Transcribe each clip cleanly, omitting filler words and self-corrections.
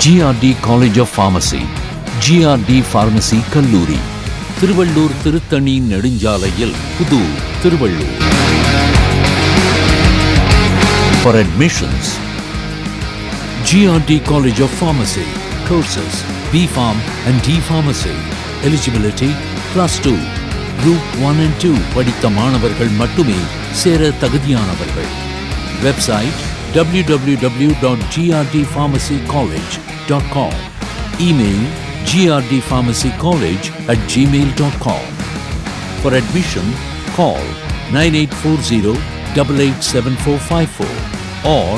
GRD College of Pharmacy, GRD Pharmacy கல்லூரி, திருவள்ளூர் திருத்தணி நெடுஞ்சாலையில் Pudur, Tiruvallur. For admissions, GRD College of Pharmacy courses B.Pharm and D.Pharmacy. Eligibility +2. Group 1 and 2 படித்த மாணவர்கள் மட்டுமே சேர தகுதியானவர்கள். Website www.grdpharmacycollege.com. Email grdpharmacycollege@gmail.com. For admission, call 9840-887454 or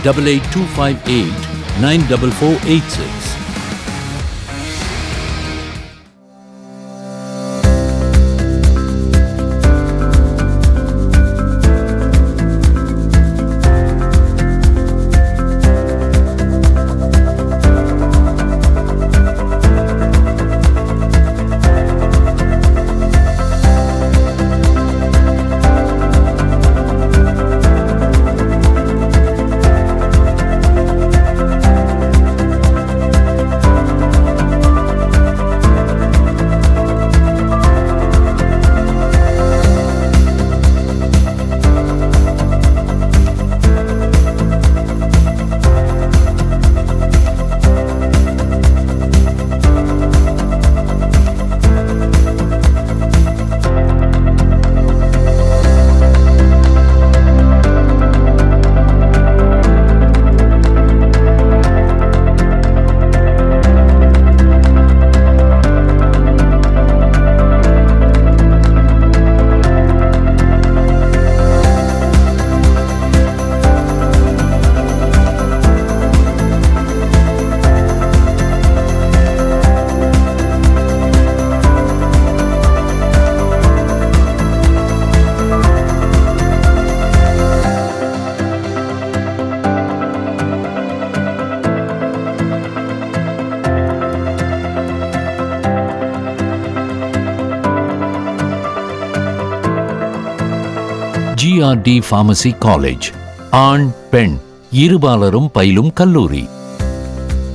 88258-94486. GRD Pharmacy College, ஆண் பெண் இருபாலரும் பயிலும் கல்லூரி.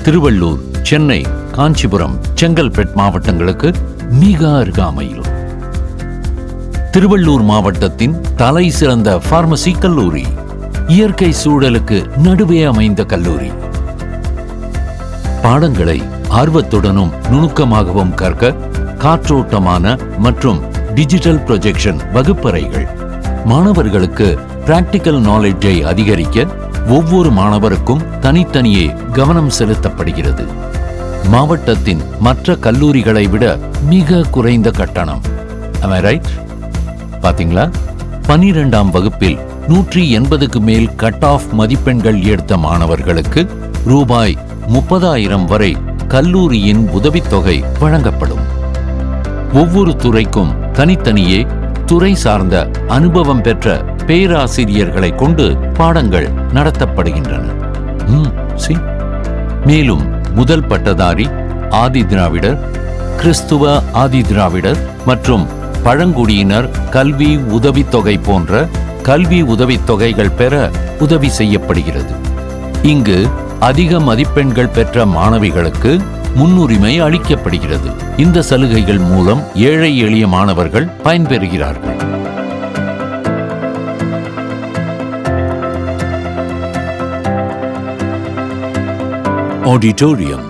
திருவள்ளூர், சென்னை, காஞ்சிபுரம், செங்கல்பட்டு மாவட்டங்களுக்கு மிக அருகாமையில். திருவள்ளூர் மாவட்டத்தின் தலை சிறந்த பார்மசி கல்லூரி, இயற்கை சூழலுக்கு நடுவே அமைந்த கல்லூரி. பாடங்களை ஆர்வத்துடனும் நுணுக்கமாகவும் கற்க காற்றோட்டமான மற்றும் டிஜிட்டல் ப்ரொஜெக்ஷன் வகுப்பறைகள். மாணவர்களுக்கு பிராக்டிக்கல் நாலேஜை அதிகரிக்க ஒவ்வொரு மாணவருக்கும் தனித்தனியே கவனம் செலுத்தப்படுகிறது. மாவட்டத்தின் மற்ற கல்லூரிகளை விட மிக குறைந்த கட்டணம். Am I right? பாத்தீங்களா? 12ஆம் வகுப்பில் 180க்கு மேல் கட் ஆஃப் மதிப்பெண்கள் எடுத்த மாணவர்களுக்கு ரூபாய் 30,000 வரை கல்லூரியின் உதவித்தொகை வழங்கப்படும். ஒவ்வொரு துறைக்கும் தனித்தனியே துறை சார்ந்த அனுபவம் பெற்ற பேராசிரியர்களை கொண்டு பாடங்கள் நடத்தப்படுகின்றன. மேலும் முதல் பட்டதாரி, ஆதி திராவிடர், கிறிஸ்துவ ஆதி திராவிடர் மற்றும் பழங்குடியினர் கல்வி உதவித்தொகை போன்ற கல்வி உதவித்தொகைகள் பெற உதவி செய்யப்படுகிறது. இங்கு அதிக மதிப்பெண்கள் பெற்ற மாணவிகளுக்கு முன்னுரிமை அளிக்கப்படுகிறது. இந்த சலுகைகள் மூலம் ஏழை எளிய மாணவர்கள் பயன்பெறுகிறார்கள். Auditorium,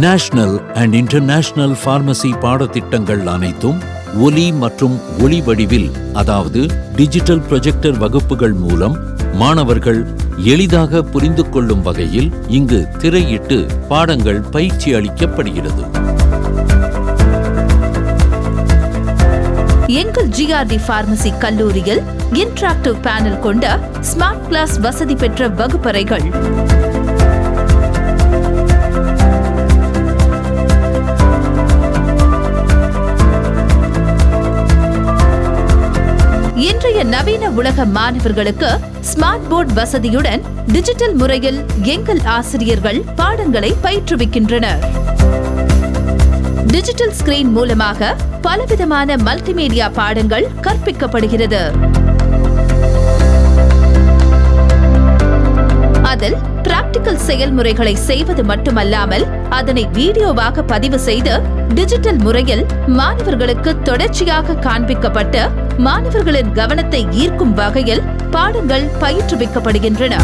national and international pharmacy பாடத்திட்டங்கள் அனைத்தும் ஒலி மற்றும் ஒளி வடிவில், அதாவது டிஜிட்டல் ப்ரொஜெக்டர் வகுப்புகள் மூலம் மாணவர்கள் எளிதாக புரிந்து கொள்ளும் வகையில் இங்கு திரையிட்டு பாடங்கள் பயிற்சி அளிக்கப்படுகிறது. எங்கள் GRD பார்மசி கல்லூரியில் இன்டராக்டிவ் பேனல் கொண்ட ஸ்மார்ட் கிளாஸ் வசதி பெற்ற வகுப்பறைகள், இன்றைய நவீன உலக மாணவர்களுக்கு ஸ்மார்ட் போர்ட் வசதியுடன் டிஜிட்டல் முறையில் எங்கள் ஆசிரியர்கள் பாடங்களை பயிற்றுவிக்கின்றனர். டிஜிட்டல் ஸ்கிரீன் மூலமாக பலவிதமான மல்டிமீடியா பாடங்கள் கற்பிக்கப்படுகிறது. அதில் பிராக்டிகல் செயல்முறைகளை செய்வது மட்டுமல்லாமல் அதனை வீடியோவாக பதிவு செய்து டிஜிட்டல் முறையில் மாணவர்களுக்கு தொடர்ச்சியாக காண்பிக்கப்பட்டு மாணவர்களின் கவனத்தை ஈர்க்கும் வகையில் பாடங்கள் பயிற்றுவிக்கப்படுகின்றன.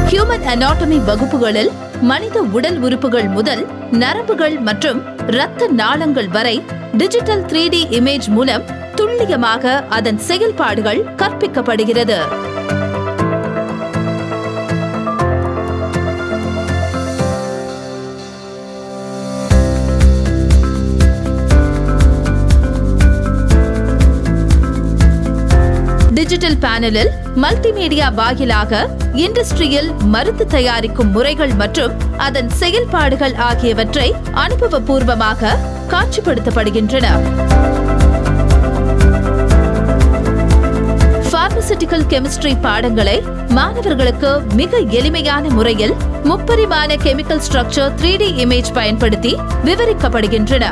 ஹியூமன் அனாட்டமி வகுப்புகளில் மனித உடல் உறுப்புகள் முதல் நரம்புகள் மற்றும் இரத்த நாளங்கள் வரை டிஜிட்டல் 3D இமேஜ் மூலம் துல்லியமாக அதன் செயல்பாடுகள் கற்பிக்கப்படுகிறது. டிஜிட்டல் பேனலில் மல்டிமீடியா வாயிலாக இண்டஸ்ட்ரியில் மருந்து தயாரிக்கும் முறைகள் மற்றும் அதன் செயல்பாடுகள் ஆகியவற்றை அனுபவபூர்வமாக காட்சிப்படுத்தப்படுகின்றன. பார்மசூட்டிக்கல் கெமிஸ்ட்ரி பாடங்களை மாணவர்களுக்கு மிக எளிமையான முறையில் முப்பரிமாண கெமிக்கல் ஸ்ட்ரக்சர் 3D இமேஜ் பயன்படுத்தி விவரிக்கப்படுகின்றன.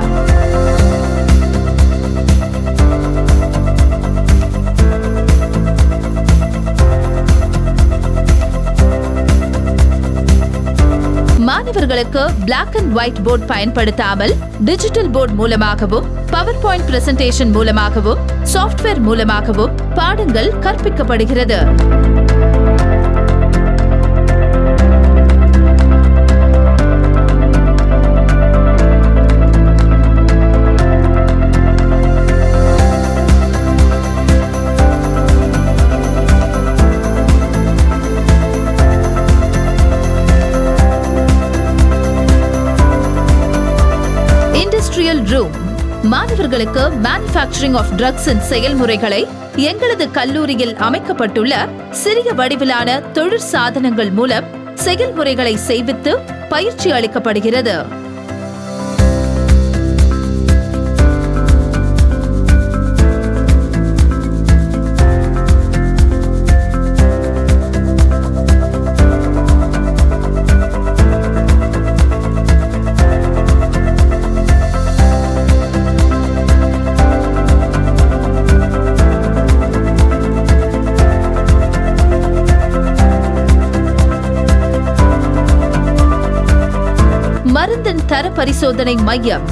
மாணவர்களுக்கு பிளாக் அண்ட் ஒயிட் போர்டு பயன்படுத்தாமல் டிஜிட்டல் போர்டு மூலமாகவும் பவர் பாயிண்ட் பிரசன்டேஷன் மூலமாகவும் சாஃப்ட்வேர் மூலமாகவும் பாடங்கள் கற்பிக்கப்படுகிறது. இண்டஸ்ட்ரியல் ரூம் மாணவர்களுக்கு மேனுஃபேக்சரிங் ஆஃப் ட்ரக்ஸின் செயல்முறைகளை எங்களது கல்லூரியில் அமைக்கப்பட்டுள்ள சிறிய வடிவிலான தொழிற்சாதனங்கள் மூலம் செயல்முறைகளை செய்வித்து பயிற்சி அளிக்கப்படுகிறது. மருந்தின் தர பரிசோதனை மையம்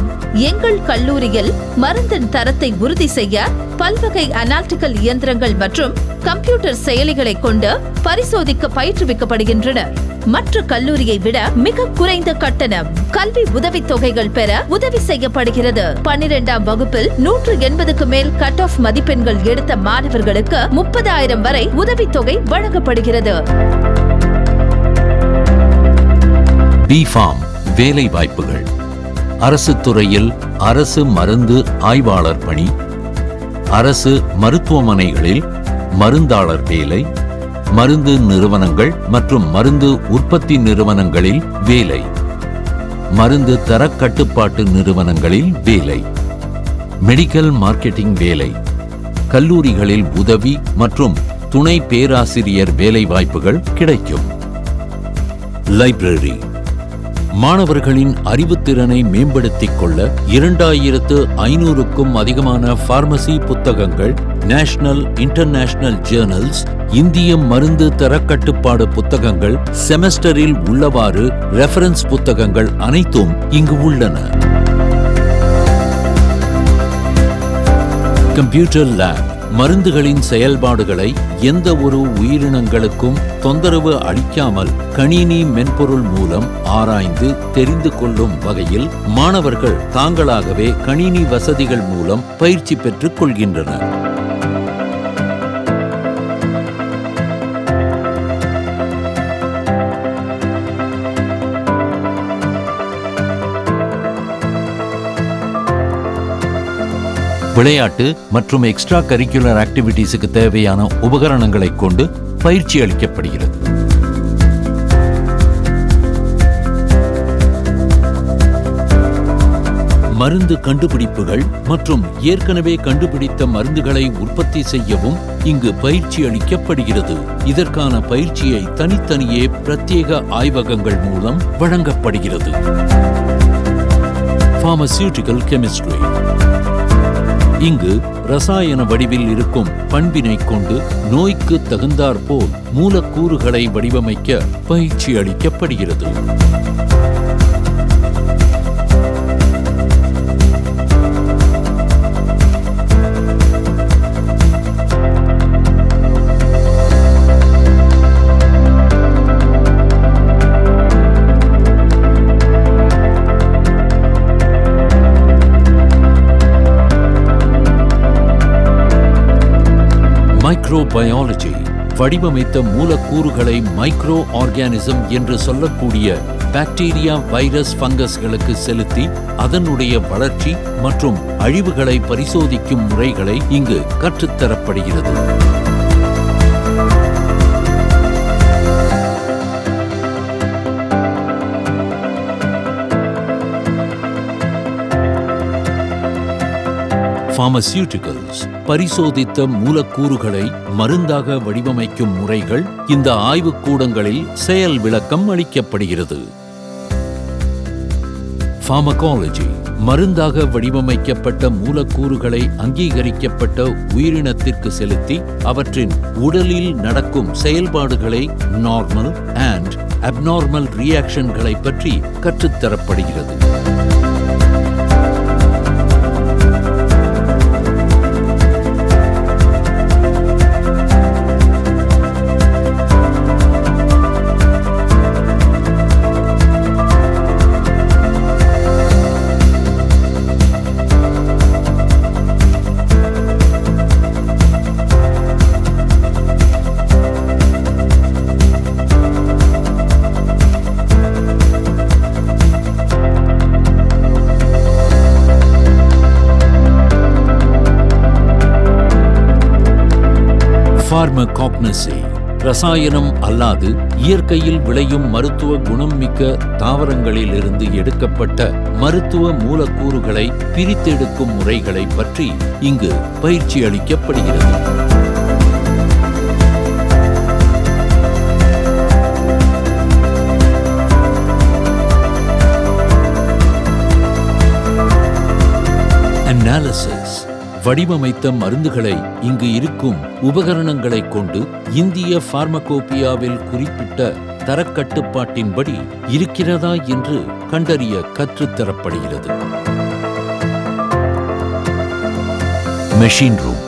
எங்கள் கல்லூரியில் மருந்தின் தரத்தை உறுதி செய்ய பல்வகை அனாலிட்டிக்கல் இயந்திரங்கள் மற்றும் கம்ப்யூட்டர் செயலிகளை கொண்டு பரிசோதிக்க பயிற்றுவிக்கப்படுகின்றனர். மற்ற கல்லூரியை விட மிக குறைந்த கட்டணம் கல்வி உதவித் தொகைகள் பெற உதவி செய்யப்படுகிறது. 12ஆம் வகுப்பில் 180க்கு மேல் கட் ஆஃப் மதிப்பெண்கள் எடுத்த மாணவர்களுக்கு 30,000 வரை உதவித்தொகை வழங்கப்படுகிறது. B.Pharm வேலை வாய்ப்புகள். அரசு துறையில் அரசு மருந்து ஆய்வாளர் பணி, அரசு மருத்துவமனைகளில் மருந்தாளர் வேலை, மருந்து நிறுவனங்கள் மற்றும் மருந்து உற்பத்தி நிறுவனங்களில் வேலை, மருந்து தரக்கட்டுப்பாட்டு நிறுவனங்களில் வேலை, மெடிக்கல் மார்க்கெட்டிங் வேலை, கல்லூரிகளில் உதவி மற்றும் துணை பேராசிரியர் வேலை வாய்ப்புகள் கிடைக்கும். லைப்ரரி மாணவர்களின் அறிவுத்திறனை மேம்படுத்திக் கொள்ள 2500க்கும் அதிகமான பார்மசி புத்தகங்கள், நேஷனல் இன்டர்நேஷனல் ஜேர்னல்ஸ், இந்திய மருந்து தரக்கட்டுப்பாடு புத்தகங்கள், செமஸ்டரில் உள்ளவாறு ரெஃபரன்ஸ் புத்தகங்கள் அனைத்தும் இங்கு உள்ளன. கம்ப்யூட்டர் லேப் மருந்துகளின் செயல்பாடுகளை எந்த ஒரு உயிரினங்களுக்கும் தொந்தரவு அளிக்காமல் கணினி மென்பொருள் மூலம் ஆராய்ந்து தெரிந்து கொள்ளும் வகையில் மாணவர்கள் தாங்களாகவே கணினி வசதிகள் மூலம் பயிற்சி பெற்றுக் கொள்கின்றனர். விளையாட்டு மற்றும் எக்ஸ்ட்ரா கரிக்குலர் ஆக்டிவிட்டீஸுக்கு தேவையான உபகரணங்களை கொண்டு பயிற்சி அளிக்கப்படுகிறது. மருந்து கண்டுபிடிப்புகள் மற்றும் ஏற்கனவே கண்டுபிடித்த மருந்துகளை உற்பத்தி செய்யவும் இங்கு பயிற்சி அளிக்கப்படுகிறது. இதற்கான பயிற்சியை தனித்தனியே பிரத்யேக ஆய்வகங்கள் மூலம் வழங்கப்படுகிறது. Pharmaceutical Chemistry. இங்கு ரசாயன வடிவில் இருக்கும் பண்பினை கொண்டு நோய்க்கு தகுந்தாற்போல் மூலக்கூறுகளை வடிவமைக்க பயிற்சி அளிக்கப்படுகிறது. மைக்ரோபயாலஜி வடிவமைத்த மூலக்கூறுகளை மைக்ரோ ஆர்கானிசம் என்று சொல்லக்கூடிய பாக்டீரியா, வைரஸ், ஃபங்கஸ்களுக்கு செலுத்தி அதனுடைய வளர்ச்சி மற்றும் அழிவுகளை பரிசோதிக்கும் முறைகளை இங்கு கற்றுத்தரப்படுகிறது. Pharmaceuticals பரிசோதித்த மூலக்கூறுகளை மருந்தாக வடிவமைக்கும் முறைகள் இந்த ஆய்வுக்கூடங்களில் செயல் விளக்கம் அளிக்கப்படுகிறது. Pharmacology மருந்தாக வடிவமைக்கப்பட்ட மூலக்கூறுகளை அங்கீகரிக்கப்பட்ட உயிரினத்திற்கு செலுத்தி அவற்றின் உடலில் நடக்கும் செயல்பாடுகளை நார்மல் அண்ட் அப்நார்மல் ரியாக்ஷன்களை பற்றி கற்றுத்தரப்படுகிறது. Pharmacognosy ரசாயனம் அல்லாது இயற்கையில் விளையும் மருத்துவ குணம் மிக்க தாவரங்களிலிருந்து எடுக்கப்பட்ட மருத்துவ மூலக்கூறுகளை பிரித்தெடுக்கும் முறைகளை பற்றி இங்கு பயிற்சி அளிக்கப்படுகிறது. அனாலிசிஸ் வடிவமைத்த மருந்துகளை இங்கு இருக்கும் உபகரணங்களை கொண்டு இந்திய பார்மகோபியாவில் குறிப்பிட்ட தரக்கட்டுப்பாட்டின்படி இருக்கிறதா என்று கண்டறிய கற்றுத்தரப்படுகிறது. மெஷின் ரூம்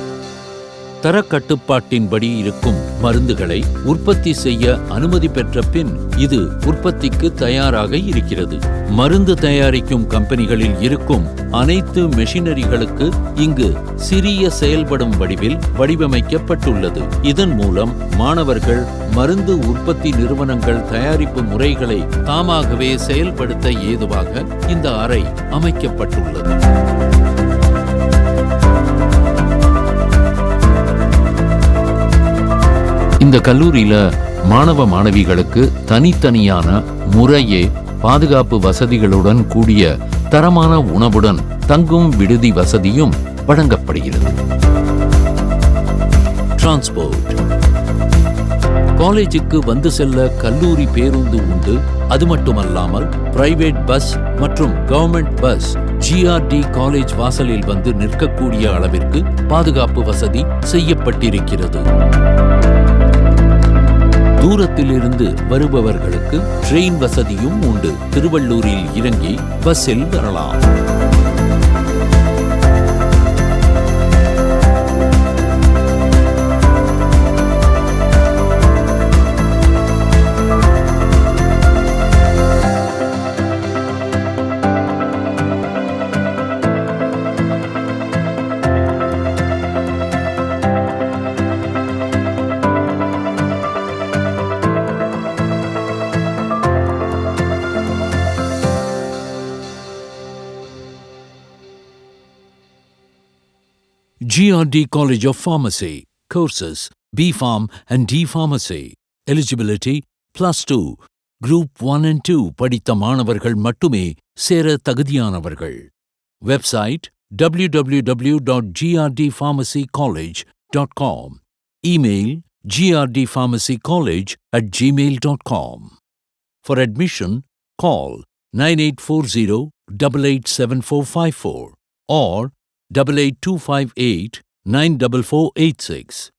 தரக்கட்டுப்பாட்டின்படி இருக்கும் மருந்துகளை உற்பத்தி செய்ய அனுமதி பெற்ற பின் இது உற்பத்திக்கு தயாராக இருக்கிறது. மருந்து தயாரிக்கும் கம்பெனிகளில் இருக்கும் அனைத்து மெஷினரிகளுக்கு இங்கு சிறிய செயல்படும் வடிவில் வடிவமைக்கப்பட்டுள்ளது. இதன் மூலம் மாணவர்கள் மருந்து உற்பத்தி நிறுவனங்கள் தயாரிப்பு முறைகளை தாமாகவே செயல்படுத்த ஏதுவாக இந்த அறை அமைக்கப்பட்டுள்ளது. இந்த கல்லூரியில மாணவ மாணவிகளுக்கு தனித்தனியான முறையே பாதுகாப்பு வசதிகளுடன் கூடிய தரமான உணவுடன் தங்கும் விடுதி வசதியும் வழங்கப்படுகிறது. டிரான்ஸ்போர்ட் காலேஜுக்கு வந்து செல்ல கல்லூரி பேருந்து உண்டு. அது மட்டுமல்லாமல் பிரைவேட் பஸ் மற்றும் கவர்மெண்ட் பஸ் GRD காலேஜ் வாசலில் வந்து நிற்கக்கூடிய அளவிற்கு பாதுகாப்பு வசதி செய்யப்பட்டிருக்கிறது. தூரத்திலிருந்து வருபவர்களுக்கு ட்ரெயின் வசதியும் உண்டு. திருவள்ளூரில் இறங்கி பஸ்ஸில் வரலாம். GRD College of Pharmacy courses B.Pharm and D.Pharmacy. Eligibility +2. Group 1 and 2 படித்த மாணவர்கள் மட்டுமே சேர தகுதியானவர்கள். Website www.grdpharmacycollege.com. Email grdpharmacycollege@gmail.com. For admission, call 9840-887454 or 88258 94486.